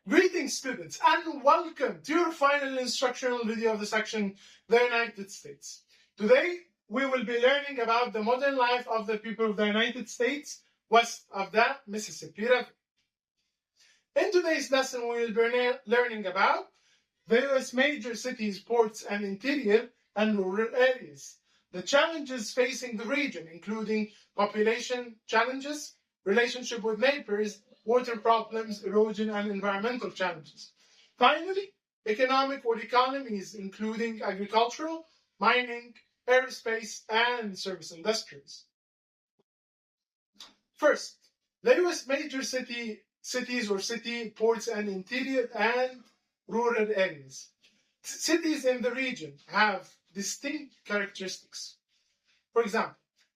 Greetings students and welcome to your final instructional video of the section The United States. Today we will be learning about the modern life of the people of the United States west of the Mississippi River. In today's lesson we will be learning about the US major cities, ports and interior and rural areas, the challenges facing the region including population challenges, relationship with neighbors, water problems, erosion, and environmental challenges. Finally, economic or economies, including agricultural, mining, aerospace, and service industries. First, the U.S. major cities or city, ports, and interior and rural areas. Cities in the region have distinct characteristics. For example,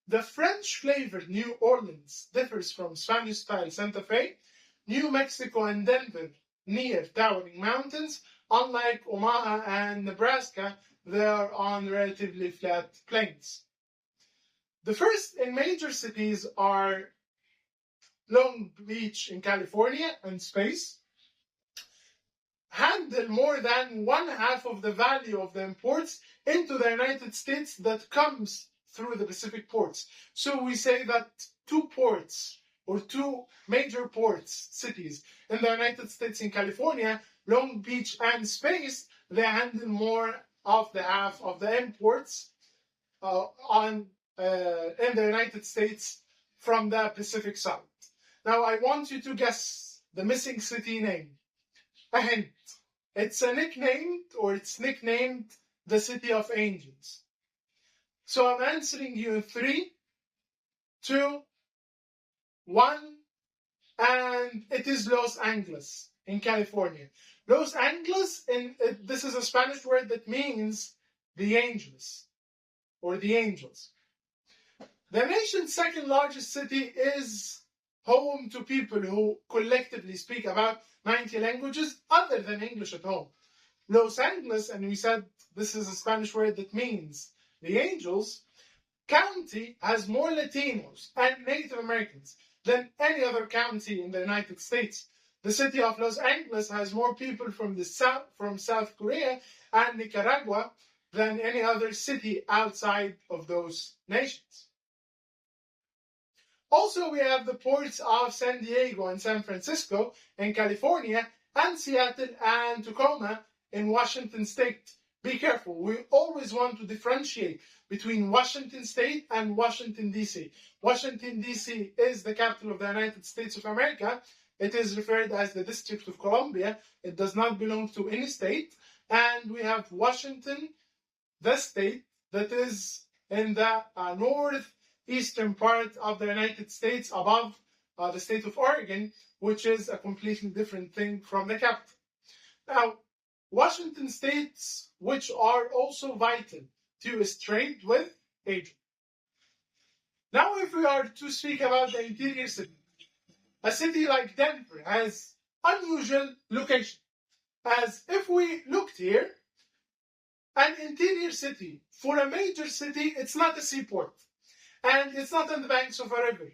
the French-flavored New Orleans differs from Spanish-style Santa Fe, New Mexico and Denver near towering mountains. Unlike Omaha and Nebraska, they are on relatively flat plains. The first in major cities are Long Beach in California and space. Handle more than one half of the value of the imports into the United States that comes through the Pacific ports. So we say that two ports or two major ports, cities in the United States in California, Long Beach and space, they handle more of the half of the imports in the United States from the Pacific side. Now I want you to guess the missing city name. A hint. It's nicknamed the City of Angels. So I'm answering you in 3, 2, 1, and it is Los Angeles in California. Los Angeles, this is a Spanish word that means the angels or the angels. The nation's second largest city is home to people who collectively speak about 90 languages other than English at home. Los Angeles, and we said this is a Spanish word that means the angels, county has more Latinos and Native Americans than any other county in the United States. The city of Los Angeles has more people from South Korea and Nicaragua than any other city outside of those nations. Also, we have the ports of San Diego and San Francisco in California and Seattle and Tacoma in Washington State. Be careful, we always want to differentiate between Washington State and Washington, D.C. Washington, D.C. is the capital of the United States of America. It is referred as the District of Columbia. It does not belong to any state. And we have Washington, the state, that is in the northeastern part of the United States above the state of Oregon, which is a completely different thing from the capital. Now, Washington states, which are also vital to US trade with Asia. Now, if we are to speak about the interior city, a city like Denver has unusual location. As if we looked here, an interior city, for a major city, it's not a seaport. And it's not on the banks of a river.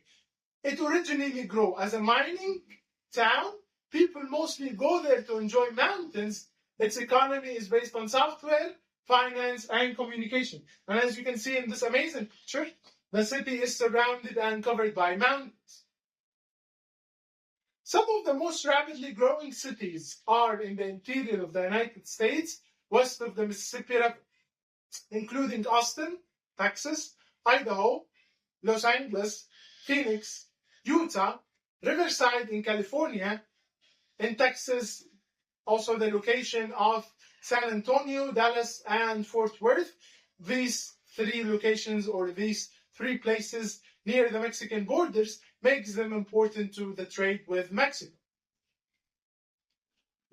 It originally grew as a mining town. People mostly go there to enjoy mountains. Its economy is based on software, finance, and communication. And as you can see in this amazing picture, the city is surrounded and covered by mountains. Some of the most rapidly growing cities are in the interior of the United States, west of the Mississippi River, including Austin, Texas, Idaho, Los Angeles, Phoenix, Utah, Riverside in California, in Texas, also the location of San Antonio, Dallas, and Fort Worth. These three locations or these three places near the Mexican borders makes them important to the trade with Mexico.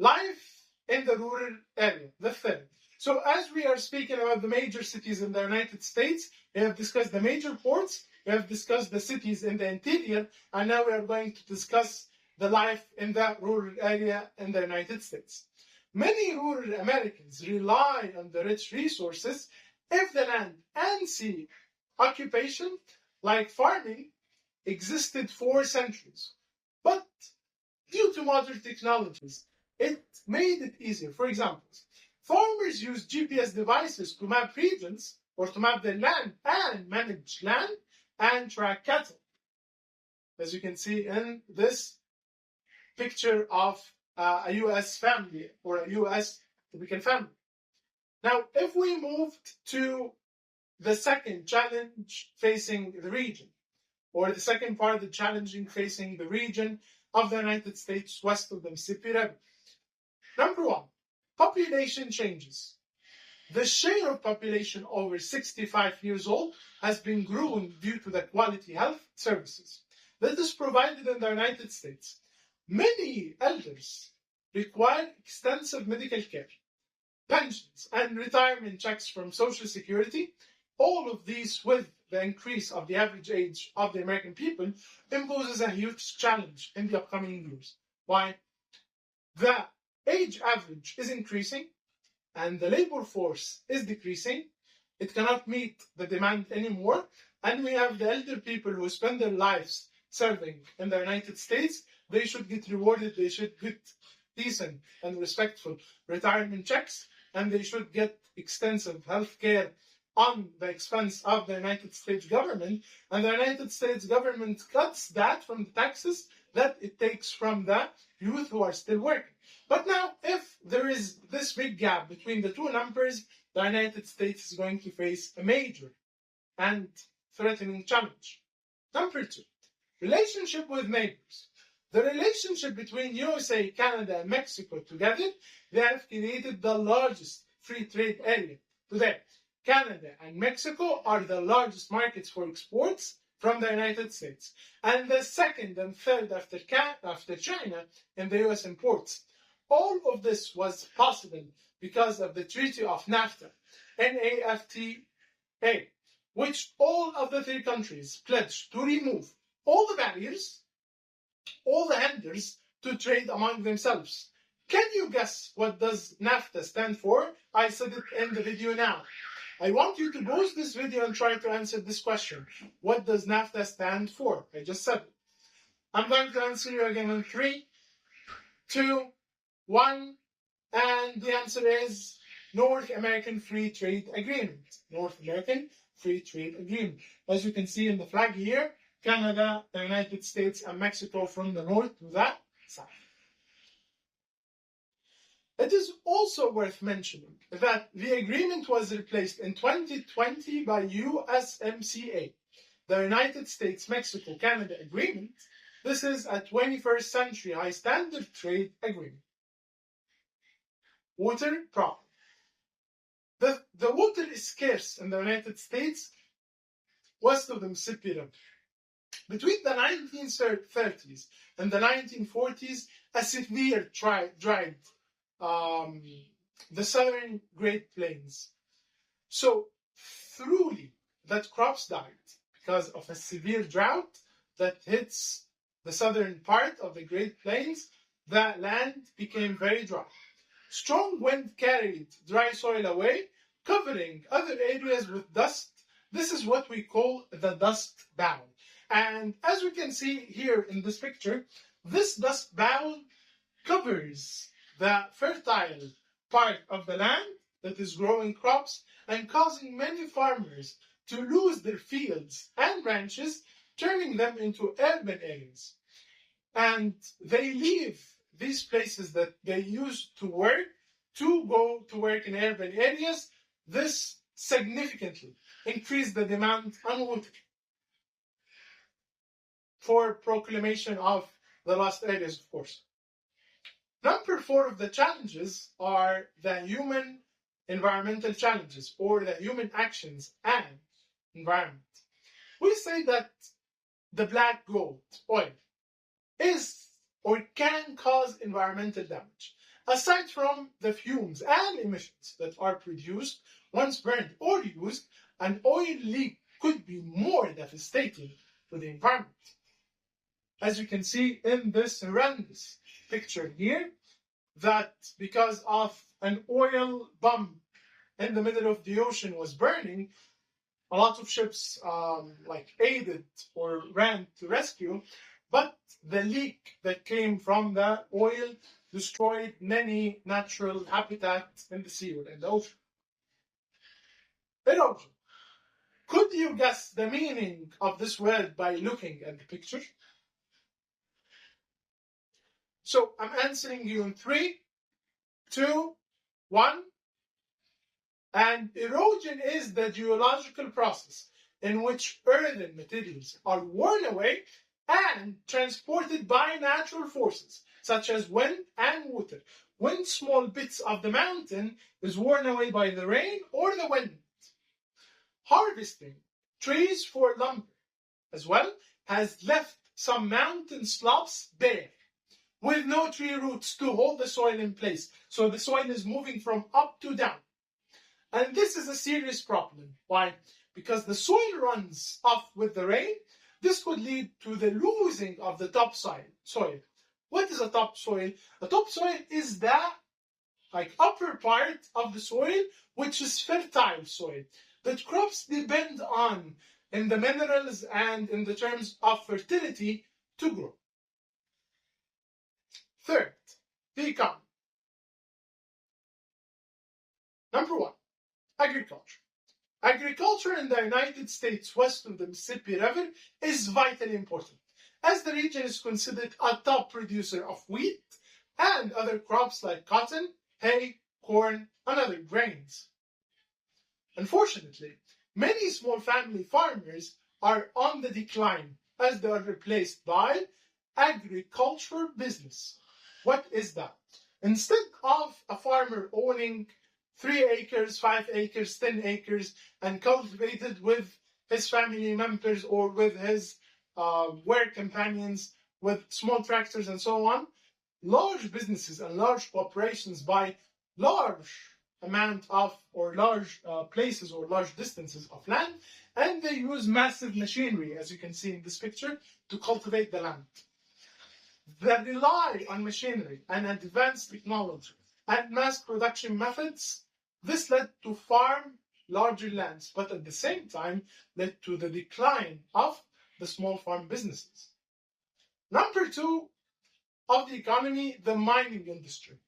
Life in the rural area, the third. So as we are speaking about the major cities in the United States, we have discussed the major ports, we have discussed the cities in the interior, and now we are going to discuss the life in the rural area in the United States. Many rural Americans rely on the rich resources if the land and sea occupation, like farming, existed for centuries. But due to modern technologies, it made it easier. For example, farmers use GPS devices to map regions or to map their land and manage land and track cattle. As you can see in this picture of a US family or a US typical family. Now, if we moved to the second challenge facing the region, or the second part of the challenging facing the region of the United States west of the Mississippi River. Number one, population changes. The share of population over 65 years old has been growing due to the quality health services that is provided in the United States. Many elders require extensive medical care, pensions, and retirement checks from Social Security. All of these, with the increase of the average age of the American people, imposes a huge challenge in the upcoming years. Why? The age average is increasing and the labor force is decreasing. It cannot meet the demand anymore. And we have the elder people who spend their lives serving in the United States. They should get rewarded. They should get decent and respectful retirement checks, and they should get extensive health care on the expense of the United States government, and the United States government cuts that from the taxes that it takes from the youth who are still working. But now, if there is this big gap between the two numbers, the United States is going to face a major and threatening challenge. Number two, relationship with neighbors. The relationship between USA, Canada, and Mexico together, they have created the largest free trade area today. Canada and Mexico are the largest markets for exports from the United States, and the second and third after China in the US imports. All of this was possible because of the Treaty of NAFTA, NAFTA, which all of the three countries pledged to remove all the barriers, all the hindrances to trade among themselves. Can you guess what does NAFTA stand for? I said it in the video now. I want you to pause this video and try to answer this question. What does NAFTA stand for? I just said it. I'm going to answer you again in 3, 2, 1, and the answer is North American Free Trade Agreement. North American Free Trade Agreement. As you can see in the flag here, Canada, the United States, and Mexico from the north to the south. It is also worth mentioning that the agreement was replaced in 2020 by USMCA, the United States-Mexico-Canada Agreement. This is a 21st century high standard trade agreement. Water problem. The water is scarce in the United States west of the Mississippi River. Between the 1930s and the 1940s, a severe drought the southern Great Plains. So, truly, that crops died because of a severe drought that hits the southern part of the Great Plains. The land became very dry. Strong wind carried dry soil away, covering other areas with dust. This is what we call the dust bowl. And as we can see here in this picture, this dust bowl covers the fertile part of the land that is growing crops and causing many farmers to lose their fields and ranches, turning them into urban areas. And they leave these places that they used to work to go to work in urban areas. This significantly increased the demand on water for proclamation of the lost areas, of course. Number 4 of the challenges are the human environmental challenges, or the human actions and environment. We say that the black gold oil is or can cause environmental damage. Aside from the fumes and emissions that are produced once burned or used, an oil leak could be more devastating to the environment. As you can see in this horrendous picture here, that because of an oil bump in the middle of the ocean was burning, a lot of ships aided or ran to rescue, but the leak that came from the oil destroyed many natural habitats in the sea or in the ocean. Erosion. Could you guess the meaning of this word by looking at the picture? So I'm answering you in 3, 2, 1. And erosion is the geological process in which earthen materials are worn away and transported by natural forces, such as wind and water, when small bits of the mountain is worn away by the rain or the wind. Harvesting trees for lumber, as well, has left some mountain slopes bare, with no tree roots to hold the soil in place. So the soil is moving from up to down. And this is a serious problem. Why? Because the soil runs off with the rain. This could lead to the losing of the topsoil. What is a topsoil? A topsoil is the upper part of the soil, which is fertile soil, that crops depend on in the minerals and in the terms of fertility to grow. Third, the economy. Number 1, agriculture. Agriculture in the United States west of the Mississippi River is vitally important, as the region is considered a top producer of wheat and other crops like cotton, hay, corn, and other grains. Unfortunately, many small family farmers are on the decline as they are replaced by agriculture business. What is that? Instead of a farmer owning 3 acres, 5 acres, 10 acres, and cultivated with his family members or with his work companions, with small tractors and so on, large businesses and large corporations buy large amount of or large places or large distances of land, and they use massive machinery, as you can see in this picture, to cultivate the land. They rely on machinery and advanced technology and mass production methods. This led to farm larger lands, but at the same time led to the decline of the small farm businesses. Number 2 of the economy, the mining industry.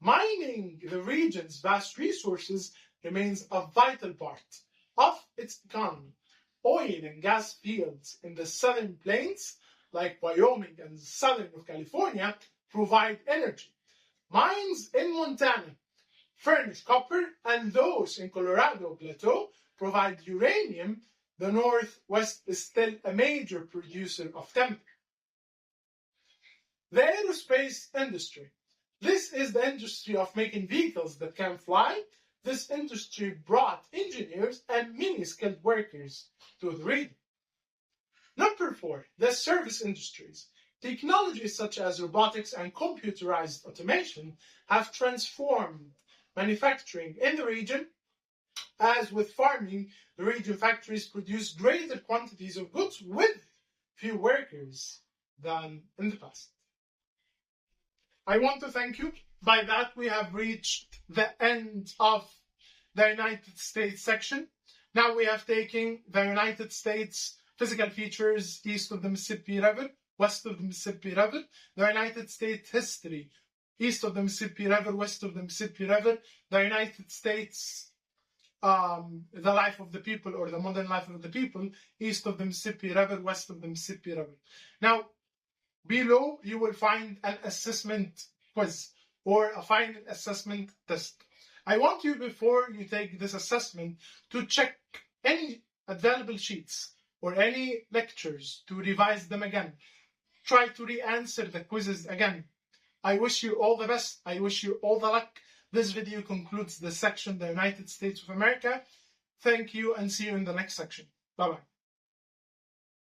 Mining the region's vast resources remains a vital part of its economy. Oil and gas fields in the southern plains, like Wyoming and southern of California, provide energy. Mines in Montana furnish copper, and those in Colorado Plateau provide uranium. The Northwest is still a major producer of timber. The aerospace industry. This is the industry of making vehicles that can fly. This industry brought engineers and many skilled workers to the region. Number 4, the service industries. Technologies such as robotics and computerized automation have transformed manufacturing in the region. As with farming, the region factories produce greater quantities of goods with few workers than in the past. I want to thank you. By that, we have reached the end of the United States section. Now we have taken the United States physical features east of the Mississippi River, west of the Mississippi River, the United States history east of the Mississippi River, west of the Mississippi River, the United States, the life of the people or the modern life of the people east of the Mississippi River, west of the Mississippi River. Now, below you will find an assessment quiz or a final assessment test. I want you, before you take this assessment, to check any available sheets or any lectures to revise them again. Try to re-answer the quizzes again. I wish you all the best. I wish you all the luck. This video concludes the section, the United States of America. Thank you and see you in the next section. Bye-bye.